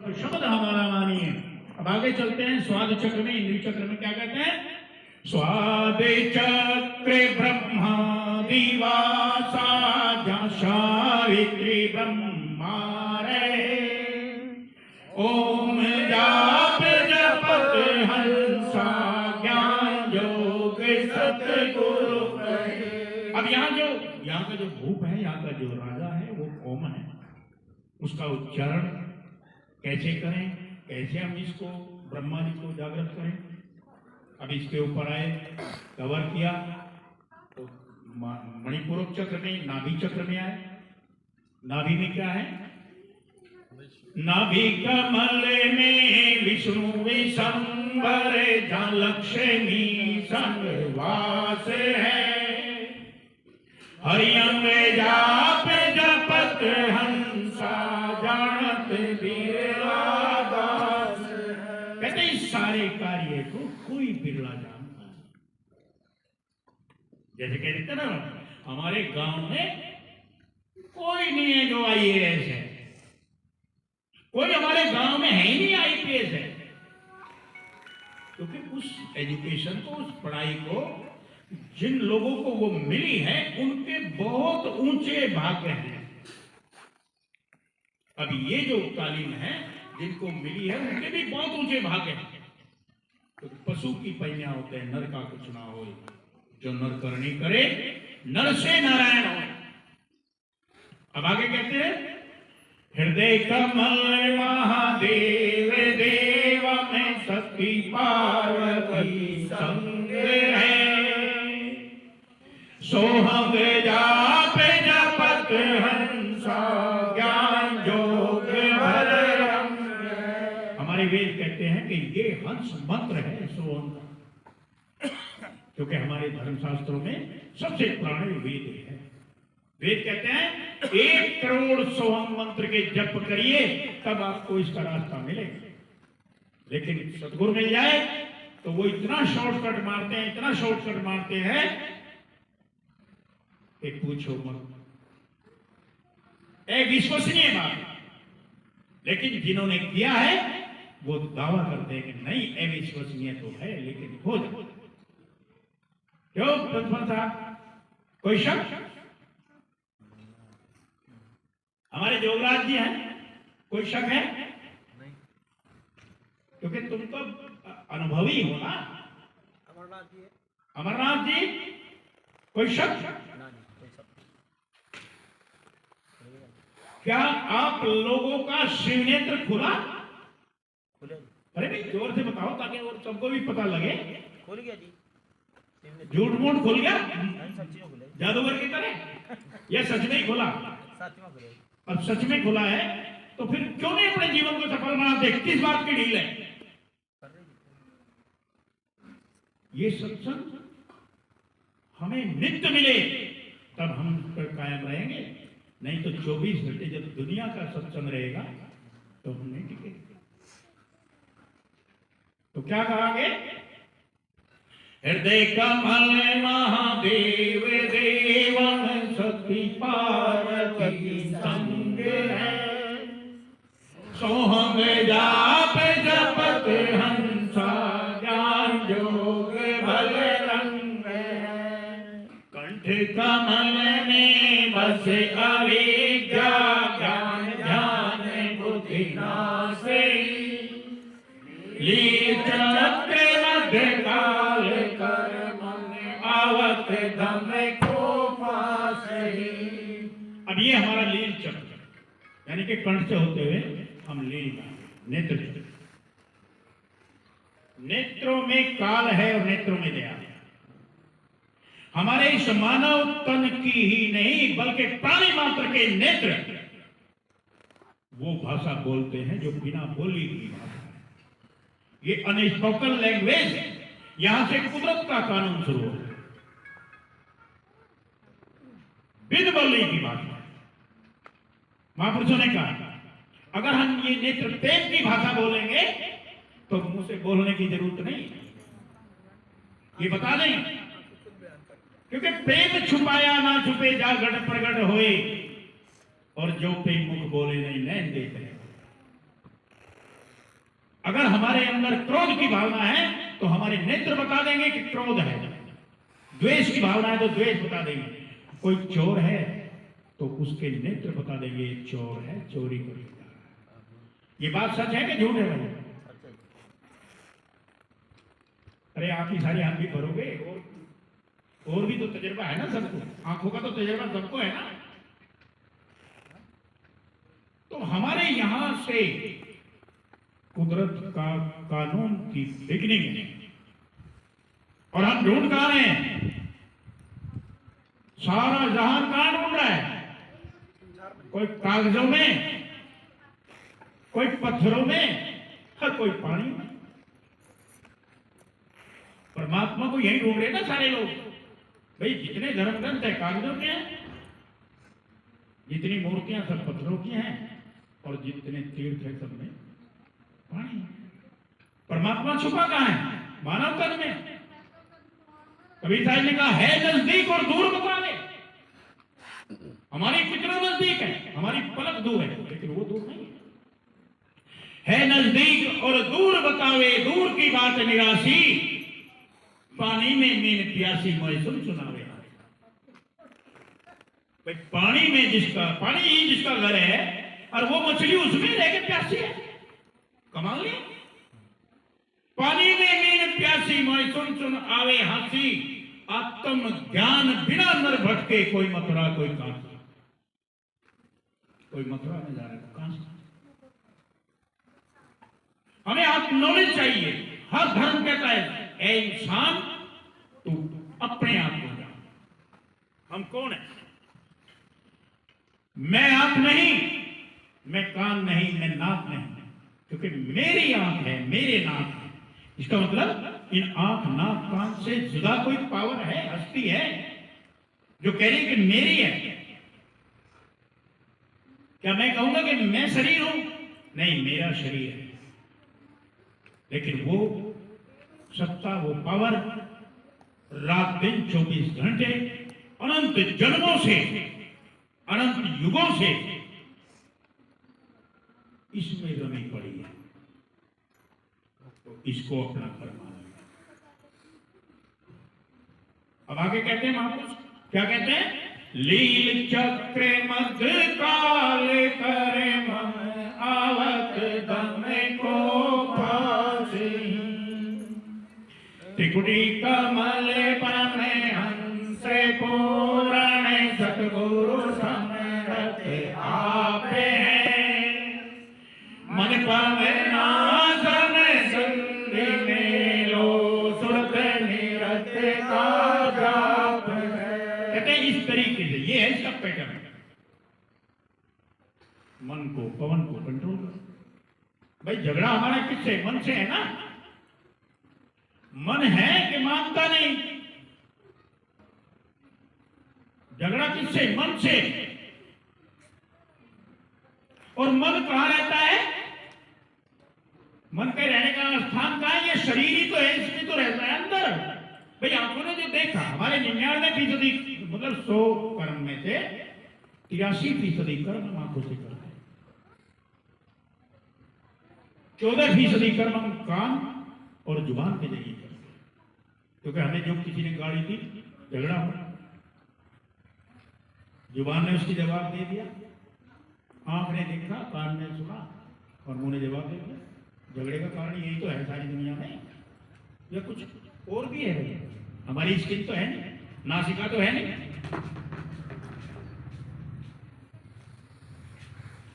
तो शब्द हमारा मानिए। अब आगे चलते हैं स्वाद चक्र में। इंद्रिय चक्र में क्या कहते हैं? स्वाद चक्र ब्रह्मा दिवासा जहाँ सावित्री ब्रह्मा रहे, ओम जाप जपत हंसा ज्ञान योग सतगुरु कहे। अब यहाँ का जो भूप है, यहाँ का जो राजा है वो ओम है। उसका उच्चारण कैसे करें, कैसे हम इसको ब्रह्मा जी को जागृत करें? अब इसके ऊपर आए, कवर किया तो मणिपूरक चक्र में, नाभि चक्र में आए। नाभि में क्या है? नाभि कमल में विष्णु विशंबर जहाँ लक्ष्मी संग वास है, हरियंग जाप जपत हंसा जानत बिरला दास। कहते इस सारे कार्य को कोई बिरला जानता है। जैसे कहते ना हमारे गांव में कोई नहीं है जो IAS है, कोई हमारे गांव में है ही नहीं IPS है, क्योंकि उस एजुकेशन को, उस पढ़ाई को जिन लोगों को वो मिली है उनके बहुत ऊंचे भाग्य हैं। अब ये जो तालीम है जिनको मिली है उनके भी बहुत ऊंचे भाग्य हैं। तो पशु की पैया होते हैं, नर का कुछ ना हो। जो नर करनी करे नर से नारायण हो। अब आगे कहते हैं हृदय कमल महादेव देव में सती पार्वती संग है, सोहम जाप जपत हंसा ज्ञान योग भर रंग। हमारे वेद कहते हैं कि ये हंस मंत्र है सोहम, क्योंकि हमारे धर्मशास्त्रों में सबसे पुराने वेद है। वेद कहते हैं 1 करोड़ सोहम मंत्र के जप करिए तब आपको इसका रास्ता मिलेगा। लेकिन सदगुरु मिल जाए तो वो इतना शॉर्टकट मारते हैं, इतना शॉर्टकट मारते हैं कि पूछो मत। एक विश्वसनीय बात। लेकिन जिन्होंने किया है वो दावा करते हैं कि नहीं अविश्वसनीय तो है लेकिन हो जाए। क्यों प्रिंसिपल साहब, कोई शक? हमारे जोगराज जी हैं, कोई शक है? नहीं, क्योंकि तुम तो अनुभवी हो ना। अमरनाथ जी कोई शक? क्या आप लोगों का शिवनेत्र खुला? अरे भाई जोर से बताओ ताकि और सबको भी पता लगे। खुल गया जी, झूठ मूठ खुल गया सच में खुला, जादूगर की तरह? यह सच में ही खुला? सच में खुला। अब सच में खुला है तो फिर क्यों नहीं अपने जीवन को सफल बनाते? किस बात की ढील है? ये सत्संग हमें नित्य मिले तब हम पर कायम रहेंगे, नहीं तो 24 घंटे जब दुनिया का सत्संग रहेगा तो हम नहीं टिकेंगे। तो क्या कहांगे? हृदय कमल महादेव देवन सती पार्वती संग है, सोहम जाप जपत हंसा ज्ञान योग भल रंग है, कंठ कमल में बस अविद्या ज्ञान ध्यान बुद्धि नासे, लील चक्र मध्य काल कर मन आवत धम को पासहि। अब ये हमारा लील चक्र, यानी कि कंठ से होते हुए हम लील नेत्र। नेत्रों में काल है और नेत्रों में दया है। हमारे इस मानव तन की ही नहीं बल्कि प्राणी मात्र के नेत्र वो भाषा बोलते हैं जो बिना बोली की भाषा है। ये अनस्पोकन लैंग्वेज, यहां से कुदरत का कानून शुरू होता है। बिन बोली की भाषा। महापुरुषों ने कहा अगर हम ये नेत्र प्रेम की भाषा बोलेंगे तो मुंह से बोलने की जरूरत नहीं, ये बता दें, क्योंकि प्रेम छुपाया ना छुपे जा गढ़ प्रगट होए, और जो पे मुख बोले नहीं नैन देते हैं। अगर हमारे अंदर क्रोध की भावना है तो हमारे नेत्र बता देंगे कि क्रोध है। द्वेष की भावना है तो द्वेष बता देंगे। कोई चोर है तो उसके नेत्र बता देंगे ये चोर है, चोरी करेगा। ये बात सच है कि झूठ है भाई? अच्छा जी। अरे आप ही सारी आंखें भरोगे और भी तो तजुर्बा है ना सबको, आंखों का तो तजुर्बा सबको है ना। तो हमारे यहां से कुदरत का कानून की बिगनिंग है और हम ढूंढ कहां रहे हैं? सारा जहां कहां ढूंढ रहा है? कोई कागजों में, कोई पत्थरों में, हर कोई पानी में। परमात्मा को यही ढूंढ रहे ना सारे लोग। भाई जितने धर्म ग्रंथ है कागजों के हैं, जितनी मूर्तियां सब पत्थरों की हैं और जितने तीर्थ है सब में पानी। परमात्मा छुपा कहां है? मानव तन में। कबीर साहब ने कहा है नजदीक और दूर बता दे। हमारी कितना नजदीक है? हमारी पलक दूर है, लेकिन वो दूर नहीं है नजदीक और दूर बतावे दूर की बात निराशी, पानी में मीन प्यासी मैं सुन सुनावे। भाई पानी में जिसका, पानी ही जिसका घर है और वो मछली उसमें रह के प्यासी है, कमाल नहीं? पानी में मीन प्यासी मैं सुन सुन आवे हंसी, आत्म ज्ञान बिना नर भटके कोई मथुरा कोई काशी। कोई मथुरा में जा रहा है, काशी। हमें आत्म नॉलेज चाहिए। हर धर्म कहता है ए इंसान तू अपने आप को जान, हम कौन है? मैं आंख नहीं, मैं कान नहीं, मैं नाक नहीं, क्योंकि मेरी आंख है, मेरे नाक है। इसका मतलब इन आंख नाक कान से जुदा कोई पावर है, हस्ती है जो कह रही है कि मेरी है। क्या मैं कहूंगा कि मैं शरीर हूं? नहीं, मेरा शरीर है, लेकिन वो सत्ता, वो पावर रात दिन 24 घंटे अनंत जन्मों से, अनंत युगों से इसमें रमी पड़ी है। तो इसको अपना घर माना। अब आगे कहते हैं महापुरुष, क्या कहते हैं? लील चक्र मध्य काल करे मन आवत दम को फांसी, त्रिकुटी कमल परम हंस पूरण सतगुरु समरथ आपे हैं, मन पवनासन संधि मेलो सुरत निरत का जाप है। कहते हैं इस तरीके से, ये है इसका पैटर्न। मन को, पवन को कंट्रोल करो। भाई झगड़ा हमारा किससे? मन से है ना। मन है कि मानता नहीं? झगड़ा किससे? मन से। और मन कहां रहता है? मन के रहने का स्थान कहां है? ये शरीर ही तो है, इसमें तो रहता है अंदर। भाई आंखों ने जो देखा, हमारे 99% मतलब 100 कर्म में से 83% कर्म हम आंखों से करते हैं, 14% कर्म हम कान और जुबान के जरिए करते हैं। क्योंकि हमें जो किसी ने गाली दी, झगड़ा हो, जुबान ने उसकी जवाब दे दिया, आंख ने देखा, कान ने सुना और मुंह ने जवाब दे दिया। झगड़े का कारण यही तो है सारी दुनिया में, या कुछ और भी है? भैया हमारी स्किन तो है नहीं, नासिका तो है नहीं।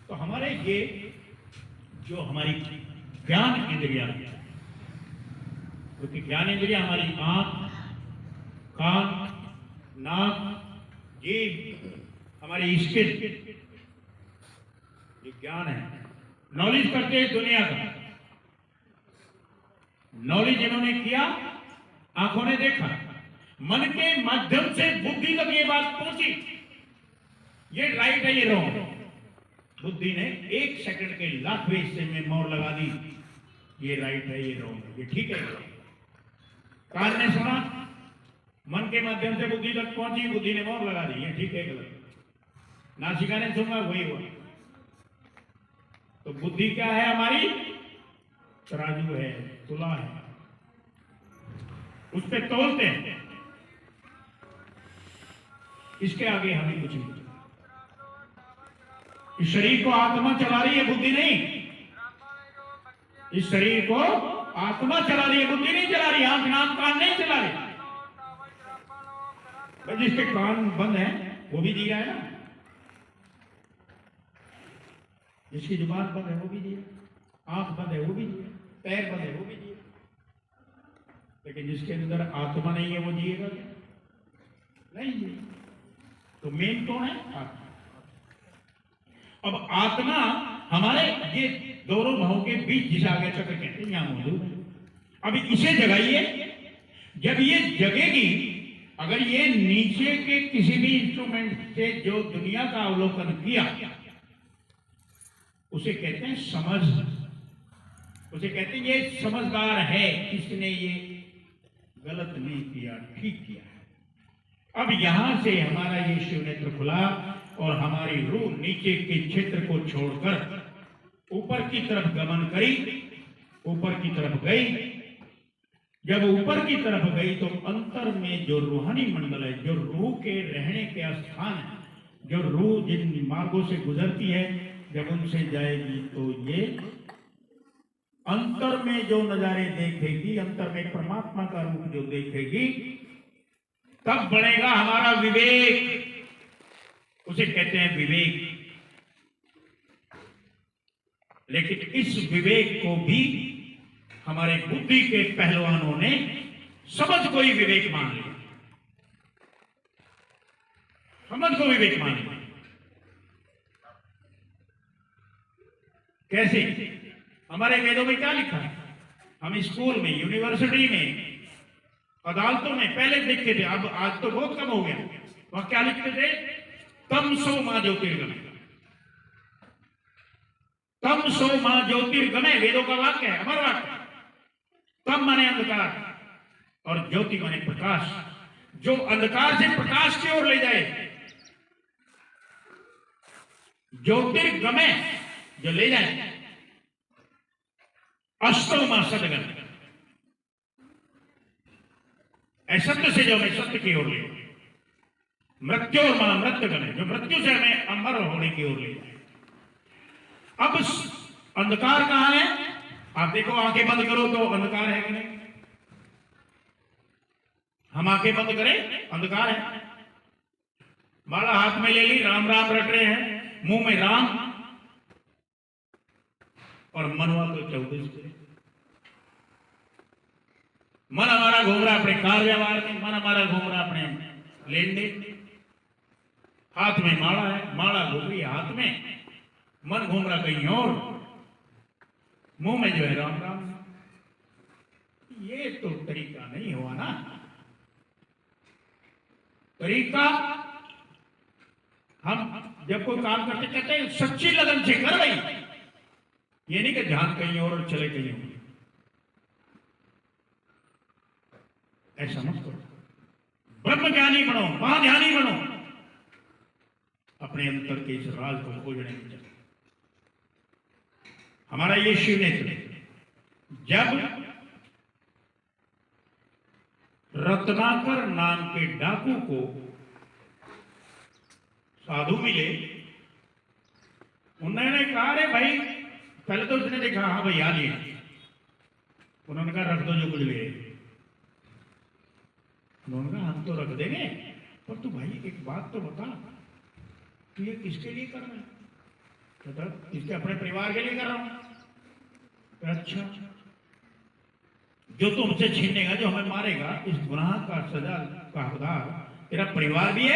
तो हमारे ये जो हमारी ज्ञान इंद्रिया, क्योंकि ज्ञान इंद्रिया हमारी आंख, कान, नाक, जीभ, हमारी स्किन, ये ज्ञान है। नॉलेज करते हैं दुनिया का। नॉलेज इन्होंने किया, आंखों ने देखा, मन के माध्यम से बुद्धि तक ये बात पहुंची, ये राइट है, ये रॉन्ग। बुद्धि ने 1 सेकंड के लाखवें हिस्से में मोहर लगा दी, ये राइट है, ये रॉन्ग है, ये ठीक है। कान ने सुना, मन के माध्यम से बुद्धि तक पहुंची, बुद्धि ने मोहर लगा दी, ये ठीक है, गलत। नासिका ने सुना, वही हुआ। तो बुद्धि क्या है हमारी? तराजू है, तुला है, उस पे तोलते हैं। इसके आगे हमें कुछ नहीं। इस शरीर को आत्मा चला रही है, बुद्धि नहीं। इस शरीर को आत्मा चला रही है, बुद्धि नहीं चला रही, आंख नाक कान नहीं चला रही। जिसके कान बंद है वो भी जी रहा है ना, जिसकी जुबान बंद है वो भी जी रहा है, आंख बंद है वो भी जी रहा है, पैर बंद है वो भी जी रहा है। लेकिन जिसके अंदर आत्मा नहीं है वो जिएगा क्या? नहीं जिएगा। तो मेन कौन है? आत्मा। अब आत्मा हमारे ये दोनों भावों के बीच जिसे आगे चक्र कहते हैं यहां मौजूद है। अब इसे जगाइए। जब ये जगेगी, अगर ये नीचे के किसी भी इंस्ट्रूमेंट से जो दुनिया का अवलोकन किया, उसे कहते हैं समझ। उसे कहते हैं ये समझदार है, इसने ये गलत नहीं किया, ठीक किया। अब यहां से हमारा ये शिव नेत्र खुला और हमारी रूह नीचे के क्षेत्र को छोड़कर ऊपर की तरफ गमन करी, ऊपर की तरफ गई। जब ऊपर की तरफ गई तो अंतर में जो रूहानी मंडल है, जो रूह के रहने के स्थान है, जो रूह जिन मार्गों से गुजरती है, जब उनसे जाएगी तो ये अंतर में जो नजारे देखेगी, अंतर में परमात्मा का रूप जो देखेगी, तब बढ़ेगा हमारा विवेक। उसे कहते हैं विवेक। लेकिन इस विवेक को भी हमारे बुद्धि के पहलवानों ने समझ को ही विवेक मान लिया। समझ को विवेक मान लिया। कैसे? हमारे वेदों में क्या लिखा है? हम स्कूल में, यूनिवर्सिटी में, अदालतों में पहले लिखते थे, अब आज तो बहुत कम हो गया। वहां क्या लिखते थे? तमसो मां ज्योतिर्गमय। तमसो मां ज्योतिर्गमय वेदों का वाक्य है, अमर वाक्य। तम माने अंधकार और ज्योति माने प्रकाश। जो अंधकार से प्रकाश की ओर ले जाए, ज्योतिर्गमय जो ले जाए। अष्टो मां सदगम, असत्य से जो हमें सत्य की ओर ले। मृत्यु और मां मृत्युगमय, जो मृत्यु से हमें अमर होने की ओर ले जाए। अब अंधकार कहां है? आप देखो, आंखें बंद करो तो अंधकार है कि नहीं? हम आंखें बंद करें, अंधकार है। माला हाथ में ले ली, राम राम रट रहे हैं, मुंह में राम, और मनवा तो 24। मन हमारा घूम रहा अपने कार्य व्यवहार में, मन हमारा घूम रहा अपने लेन देन। हाथ में माला है, माला घूम रही है हाथ में, मन घूम रहा कहीं और, मुंह में जो है राम राम। ये तो तरीका नहीं हुआ ना। तरीका हम जब कोई काम करते कहते हैं सच्ची लगन से कर रही, ये नहीं कि ध्यान कहीं और चले कहीं और। ऐसा मत करो। ब्रह्म ज्ञानी बनो, महाध्यानी बनो, अपने अंतर के इस राज को खोजने में चलो। हमारा ये शिव नेत्र जब रत्नाकर नाम के डाकू को साधु मिले, उन्होंने कहा अरे भाई, पहले तो उसने देखा हाँ भाई आ लिया, उन्होंने कहा रख दो जो कुछ ले। उन्होंने कहा हम तो रख देंगे, पर तू भाई एक बात तो बता, तू ये किसके लिए कर रहा है? मतलब इसके अपने परिवार के लिए कर रहा हूं। अच्छा, जो तुमसे छीनेगा, जो हमें मारेगा, इस गुनाह का सजा का हकदार तेरा परिवार भी है।